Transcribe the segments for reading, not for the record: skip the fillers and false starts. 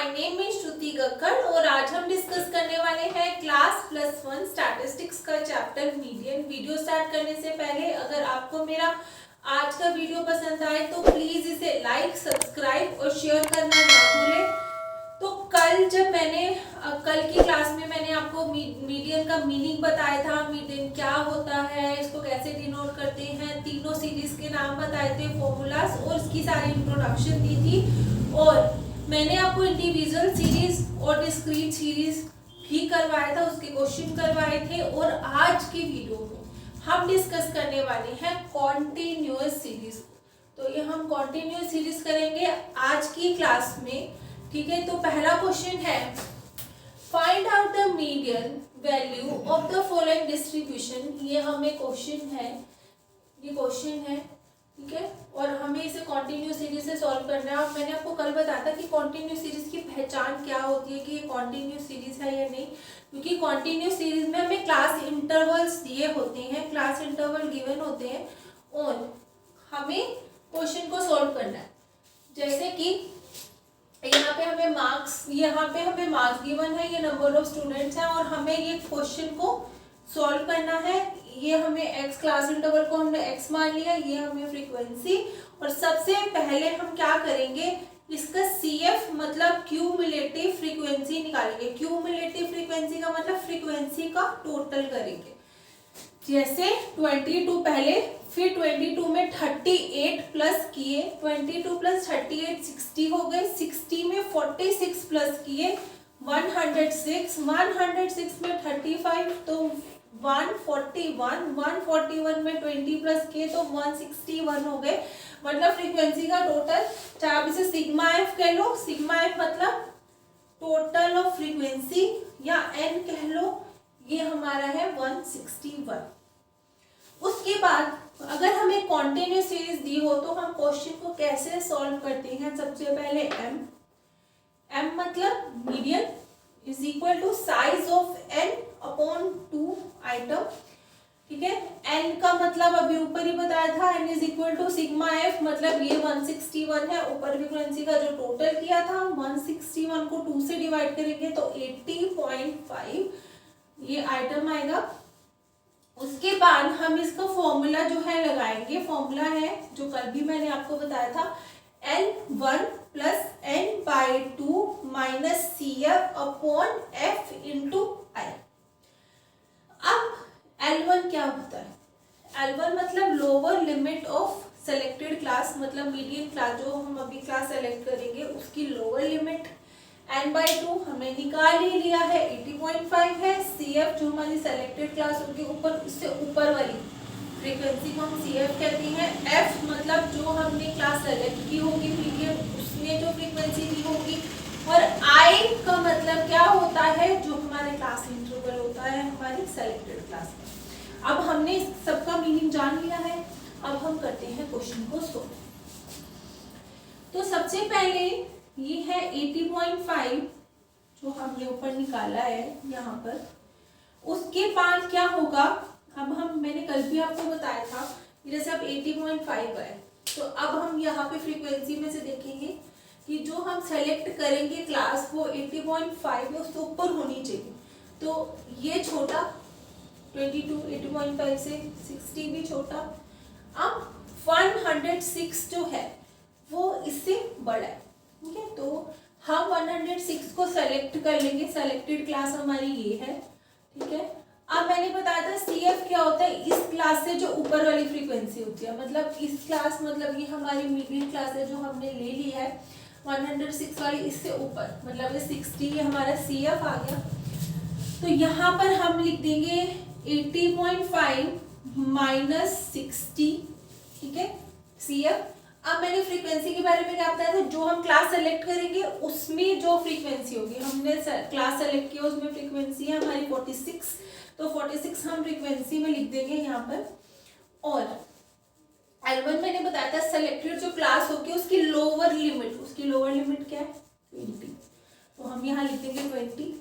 My name is श्रुति गक्कड़ और आज हम डिस्कस करने वाले हैं क्लास +1 स्टैटिस्टिक्स का चैप्टर मीडियन। वीडियो स्टार्ट करने से पहले अगर आपको मेरा आज का वीडियो पसंद आए तो प्लीज इसे लाइक, सब्सक्राइब और शेयर करना ना भूलें। तो कल की क्लास में मैंने आपको मीडियन का मीनिंग बताया था, मीडियन क्या होता है, इसको कैसे डिनोट करते हैं, तीनों सीरीज के नाम बताए थे, फॉर्मूलाज और इसकी सारी इंट्रोडक्शन दी थी। और मैंने आपको इंडिविजुअल सीरीज और डिस्क्रीट सीरीज भी करवाया था, उसके क्वेश्चन करवाए थे। और आज की वीडियो में हम डिस्कस करने वाले हैं कॉन्टिन्यूअस सीरीज। तो ये हम कॉन्टिन्यूअस सीरीज करेंगे आज की क्लास में, ठीक है। तो पहला क्वेश्चन है find out the median value of the following distribution. ये हमें क्वेश्चन है, ये क्वेश्चन है, ठीक है। और हमें इसे कॉन्टिन्यूअस सीरीज से सॉल्व करना है। और मैंने आपको कल बताया था कि कॉन्टिन्यूअस सीरीज की पहचान क्या होती है, कि ये कॉन्टिन्यूअस सीरीज है या नहीं, क्योंकि कॉन्टिन्यूअस सीरीज में हमें क्लास इंटरवल्स दिए होते हैं, क्लास इंटरवल गिवन होते हैं और हमें क्वेश्चन को सॉल्व करना है। जैसे कि यहाँ पे हमें मार्क्स गिवन है, ये नंबर ऑफ स्टूडेंट्स हैं और हमें ये क्वेश्चन को सॉल्व करना है। ये हमें x क्लास इंटरवल को हमने x मान लिया, ये हमें फ्रीक्वेंसी। और सबसे पहले हम क्या करेंगे, इसका CF मतलब क्यूमुलेटिव फ्रीक्वेंसी निकालेंगे। क्यूमुलेटिव फ्रीक्वेंसी का मतलब फ्रीक्वेंसी का टोटल करेंगे। जैसे 22 पहले, फिर 22 में 38 प्लस किए, 22 प्लस 38 60 हो गए, 60 में 46 प्लस किए 106, 106 में 35 तो 141, 141 में 20 प्लस किए तो 161 हो गए। मतलब फ्रीक्वेंसी का टोटल, चाहे आप इसे सिग्मा एफ कह लो, सिग्मा एफ मतलब टोटल ऑफ फ्रीक्वेंसी, या एन कह लो, ये हमारा है 161। उसके बाद अगर हमें कॉन्टिन्यूअस सीरीज दी हो तो हम क्वेश्चन को कैसे सॉल्व करते हैं। सबसे पहले m मतलब median is equal to size of n upon 2 item, ठीक है। n का मतलब अभी ऊपर ही बताया था, n is equal to sigma f, मतलब ये 161 है। ऊपर फ्रीक्वेंसी का जो टोटल किया था 161 को 2 से डिवाइड करेंगे तो 80.5 ये आइटम आएगा। उसके बाद हम इसका फॉर्मूला जो है लगाएंगे। फॉर्मूला है जो कल भी मैंने आपको बताया था, N1 plus N/2 minus CF upon F into I। अब L1 क्या होता है, L1 मतलब lower limit of selected class, मतलब मीडियन क्लास जो हम अभी क्लास सेलेक्ट करेंगे उसकी लोअर लिमिट। N/2 हमने निकाल ही लिया है, 80.5 है। CF जो हमारी सेलेक्टेड क्लास होगी ऊपर, उससे ऊपर वाली फ्रीक्वेंसी को हम CF कहते हैं। F मतलब जो हमने क्लास सेलेक्ट की होगी मीडियन, उसमें जो फ्रीक्वेंसी दी होगी। और I का मतलब क्या होता है, जो हमारे क्लास इंटरवल होता है हमारी सेलेक्टेड क्लास का। अब हमने सबका मीनिंग जान लिया है, अब हम करते हैं क्वेश्चन को सॉल्व। तो सबसे पहले ये है 80.5 जो हमने ऊपर निकाला है यहाँ पर। उसके बाद क्या होगा, अब मैंने कल भी आपको बताया था, जैसे अब 80.5 है तो अब हम यहाँ पे फ्रीक्वेंसी में से देखेंगे कि जो हम सेलेक्ट करेंगे क्लास वो 80.5 में उसके ऊपर होनी चाहिए। तो ये छोटा 22, 80.5 से 60 भी छोटा। अब 106 जो है वो इससे बड़ा है, ठीक है। तो हम 106 को सेलेक्ट कर लेंगे, सेलेक्टेड क्लास हमारी ये है, ठीक है। अब मैंने बताया था CF क्या होता है, इस क्लास से जो ऊपर वाली फ्रीक्वेंसी होती है, मतलब इस क्लास मतलब ये हमारी मीडियन क्लास है जो हमने ले ली है 106 वाली, इससे ऊपर मतलब ये 60 ये हमारा CF आ गया। तो यहाँ पर हम लिख देंगे 80.5 माइनस 60, ठीक है, CF। अब मैंने फ्रीक्वेंसी के बारे में क्या बताया था, जो हम क्लास सेलेक्ट करेंगे उसमें जो फ्रीक्वेंसी होगी, हमने क्लास सेलेक्ट किया उसमें फ्रीक्वेंसी है हमारी 46, तो 46 हम फ्रीक्वेंसी में लिख देंगे यहाँ पर। और L1 मैंने बताया था सेलेक्टेड जो क्लास होगी उसकी लोअर लिमिट, उसकी लोअर लिमिट क्या है 20, तो हम यहाँ लिख देंगे 20।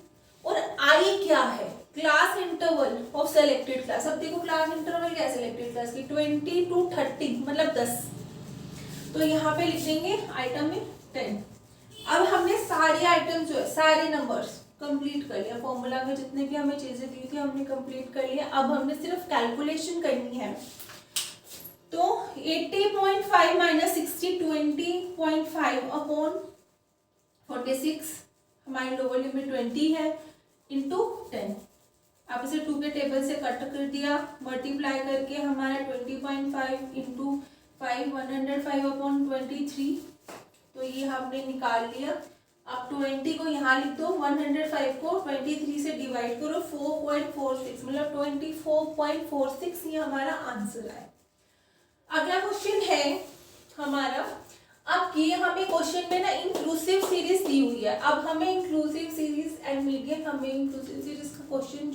और I क्या है, class interval of selected class. अब देखो क्लास इंटरवल क्या है सेलेक्टेड क्लास की, 20 to 30 मतलब 10, तो यहाँ पे लिख देंगे आइटम में 10। अब हमने सारे आइटम्स जो है, सारे नंबर्स कंप्लीट कर लिया, फॉर्मूला में जितने भी हमें चीजें दी थी हमने कंप्लीट कर लिया। अब हमने सिर्फ कैलकुलेशन करनी है। तो 80.5 माइनस 60 20.5 अपॉन 46, हमारी लोअर लिमिट 20 है, इंटू 10। आप इसे 2 के टेबल से कट कर दिया, मल्टीप्लाई करके हमारा 20.5 इंटू 5 105 अपॉन 23, तो ये हमने निकाल लिया। अब 20 को यहाँ लिख दो, 105 को 23 से डिवाइड करो, 4.46 मतलब 24.46 ये हमारा आंसर है। अगला क्वेश्चन है हमारा, अब ये हमें क्वेश्चन में ना इंक्लूसिव सीरीज दी हुई है। अब हमें इंक्लूसिव सीरीज एंड मीडियन, हमें इंक्लूसिव सीरीज का क्वेश्चन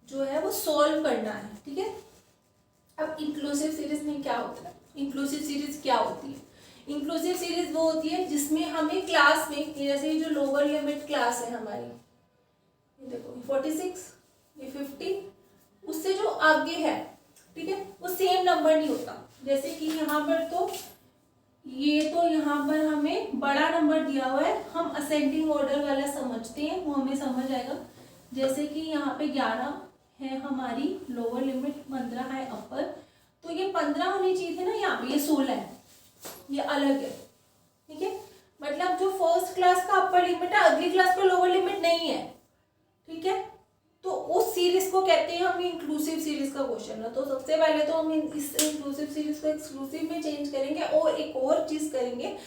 जो है वो सॉल्व करना है, ठीक है। अब इंक्लूसिव सीरीज में क्या होता है, इंक्लूसिव सीरीज क्या होती है? इंक्लूसिव सीरीज वो होती है जिसमें हमें क्लास में, जैसे जो लोअर लिमिट क्लास है हमारी, ये देखो 46, ये 50, उससे जो आगे है, ठीक है, वो सेम नंबर नहीं होता। जैसे कि यहाँ पर तो ये तो यहाँ पर हमें बड़ा नंबर दिया हुआ है, हम असेंडिंग ऑर्डर वाला समझते हैं, वो हमें समझ आएगा। जैसे कि यहाँ पे 11 है हमारी लोअर लिमिट, 15 है अपर, तो ये 15 होनी चाहिए थी ना, यहाँ पे ये 16 है, ये अलग है, ठीक है। मतलब जो फर्स्ट क्लास का अपर लिमिट है, अगली क्लास का लोअर लिमिट नहीं है, ठीक है। तो उस सीरीज को कहते हैं हम इंक्लूसिव सीरीज का क्वेश्चन है। तो सबसे पहले तो हम इस इंक्लूसिव सीरीज को एक्सक्लूसिव में चेंज करेंगे, और एक और चीज करेंगे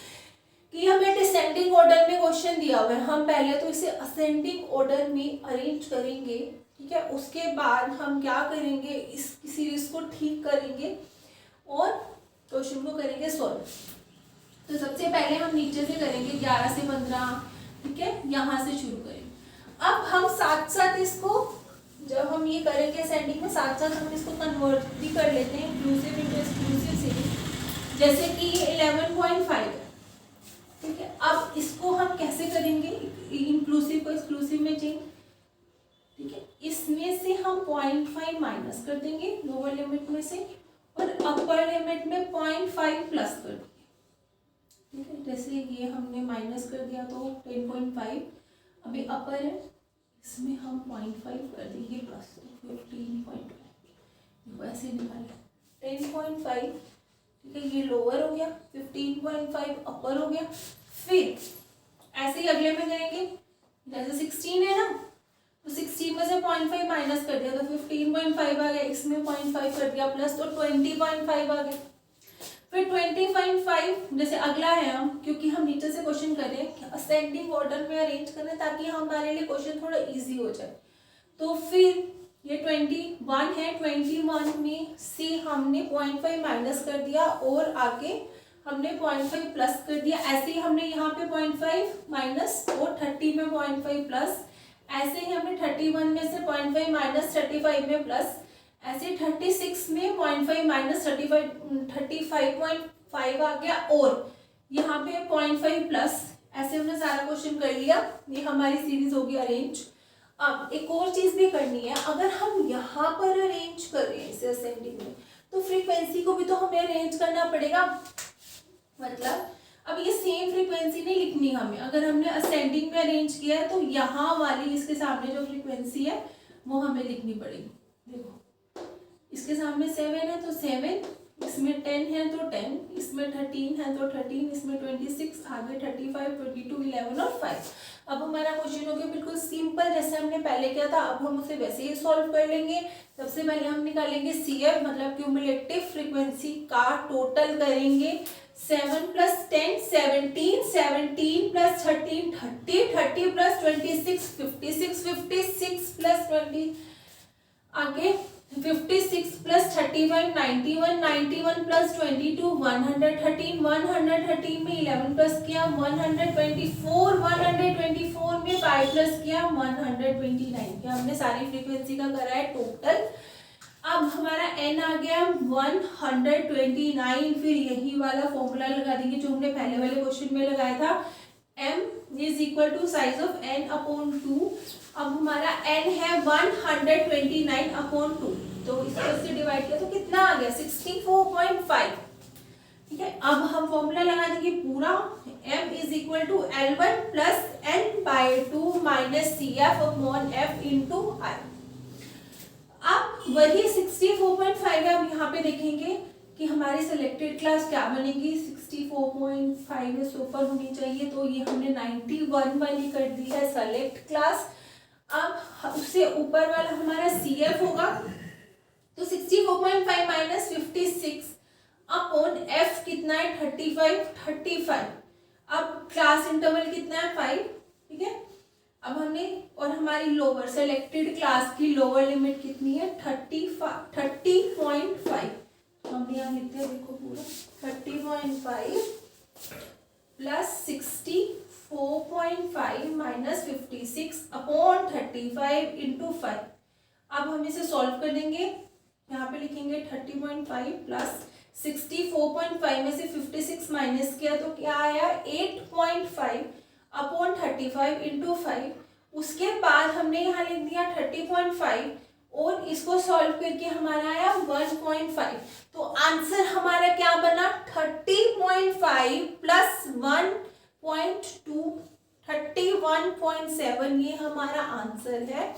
कि हमें डिसेंडिंग ऑर्डर में क्वेश्चन दिया हुआ है, हम पहले तो इसे असेंडिंग ऑर्डर में अरेंज करेंगे, ठीक है। उसके बाद हम क्या करेंगे, इस सीरीज को ठीक करेंगे और क्वेश्चन को करेंगे सॉल्व। तो सबसे पहले हम नीचे से करेंगे 11 से 15, ठीक है, यहाँ से शुरू करेंगे। अब हम साथ साथ इसको, जब हम ये करेंगे असेंडिंग में, साथ साथ हम इसको कन्वर्ट भी कर लेते हैं इंक्लूसिव इंटू एक्सक्लूसिव सीरीज। जैसे कि ये 11.5 है, ठीक है। अब इसको हम कैसे करेंगे, इंक्लूसिव को एक्सक्लूसिव में चेंज, ठीक है। इसमें से हम 0.5 माइनस कर देंगे लोअर लिमिट में से, और अपर लिमिट में 0.5 प्लस कर देंगे, ठीक है। जैसे ये हमने माइनस कर दिया तो 10.5, अभी अपर है, इसमें हम 0.5 कर देंगे प्लस, तो 15.5, ऐसे निकालें 10.5, ठीक है, ये लोअर हो गया, 15.5 अपर हो गया। फिर ऐसे ही अगले में करेंगे, जैसे 16 है ना, तो 16 में से 0.5 माइनस कर दिया तो 15.5 आ गया, इसमें 0.5 कर दिया प्लस, तो 20.5 आ गया। फिर 20.5 जैसे अगला है, हम क्योंकि हम नीचे से क्वेश्चन कर रहे हैं, असेंडिंग ऑर्डर में अरेंज करें ताकि हमारे लिए क्वेश्चन थोड़ा इजी हो जाए। तो फिर ये 21 है, 21 में से हमने 0.5 माइनस कर दिया और आगे हमने 0.5 प्लस कर दिया। ऐसे ही हमने यहाँ पे 0.5 माइनस और 30 में 0.5 प्लस, ऐसे ही हमने 31 में से 0.5 माइनस 35 में प्लस, ऐसे 36 में 0.5 माइनस 35.5 आ गया, और यहाँ पे 0.5 प्लस, ऐसे हमने सारा क्वेश्चन कर लिया। ये हमारी सीरीज होगी अरेंज। अब एक और चीज भी करनी है, अगर हम यहाँ पर अरेंज कर रहे हैं इसे असेंडिंग में, तो फ्रीक्वेंसी को भी तो हमें अरेंज करना पड़ेगा। मतलब अब ये सेम फ्रीक्वेंसी नहीं लिखनी हमें, अगर हमने असेंडिंग में अरेंज किया है तो यहाँ वाली इसके सामने जो फ्रीक्वेंसी है वो हमें लिखनी पड़ेगी। देखो इसके सामने 7 है तो 7, इसमें 10 है तो 10, इसमें 13 है तो 13, इसमें 26, आगे 35, 22, 11 और 5। अब हमारा क्वेश्चन हो गया बिल्कुल सिंपल, जैसे हमने पहले किया था। अब हम उसे वैसे ही सॉल्व कर लेंगे। सबसे पहले हम निकालेंगे CF, मतलब क्यूमुलेटिव फ्रीक्वेंसी का टोटल करेंगे। 7 प्लस 10 17, 17 प्लस 13 30, 30 प्लस 26 56, 56 प्लस 20 आगे 56 प्लस 35 91, 91 प्लस 22 113, 113 में 11 प्लस किया 124, 124 में 5 प्लस किया 129 किया। हमने सारी फ्रीक्वेंसी का करा है टोटल। अब हमारा n आ गया 129। फिर यही वाला फॉर्मूला लगा देंगे जो हमने पहले वाले क्वेश्चन में लगाया था, m is equal to size of n upon 2। अब हमारा n है 129 अपॉन 2, तो इसको से डिवाइड किया तो कितना आ गया 64.5। ठीक है, अब हम फॉर्मूला लगा देंगे पूरा, m is equal to L1 plus n/2 minus CF upon F into I. अब वही 64.5 है, अब यहाँ पे देखेंगे कि हमारी सिलेक्टेड क्लास क्या बनेगी, 64.5 से ऊपर होनी चाहिए, तो ये हमने 91 वाली कर दी है सेलेक्ट क्लास। अब उससे ऊपर वाला हमारा CF होगा, तो 64.5 माइनस 56 अपॉन F कितना है 35। अब क्लास इंटरवल कितना है 5, ठीक है। अब हमने और हमारी लोअर सेलेक्टेड क्लास की लोअर लिमिट कितनी है 30.5, हमने यहाँ लिखते हैं देखो पूरा 30.5 प्लस 64.5 माइनस 56 अपॉन 35 इंटू 5। अब हम इसे सॉल्व कर देंगे, यहाँ पे लिखेंगे 30.5 प्लस 64.5 में से 56 माइनस किया तो क्या आया 8.5 अपॉन 35 इंटू 5। उसके बाद हमने यहाँ लिख दिया 30.5 और इसको सॉल्व करके हमारा आया 1.5। तो आंसर हमारा क्या बना 30.5 प्लस 1.2 31.7, ये हमारा आंसर है।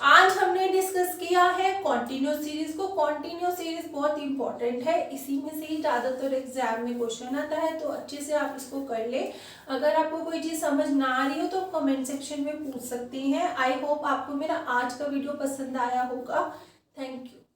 आज हमने डिस्कस किया है कॉन्टिन्यूस सीरीज को। कॉन्टिन्यूस सीरीज बहुत इंपॉर्टेंट है, इसी में से ही ज़्यादातर एग्जाम में क्वेश्चन आता है, तो अच्छे से आप इसको कर ले। अगर आपको कोई चीज़ समझ ना आ रही हो तो कमेंट सेक्शन में पूछ सकती हैं। आई होप आपको मेरा आज का वीडियो पसंद आया होगा। Thank you.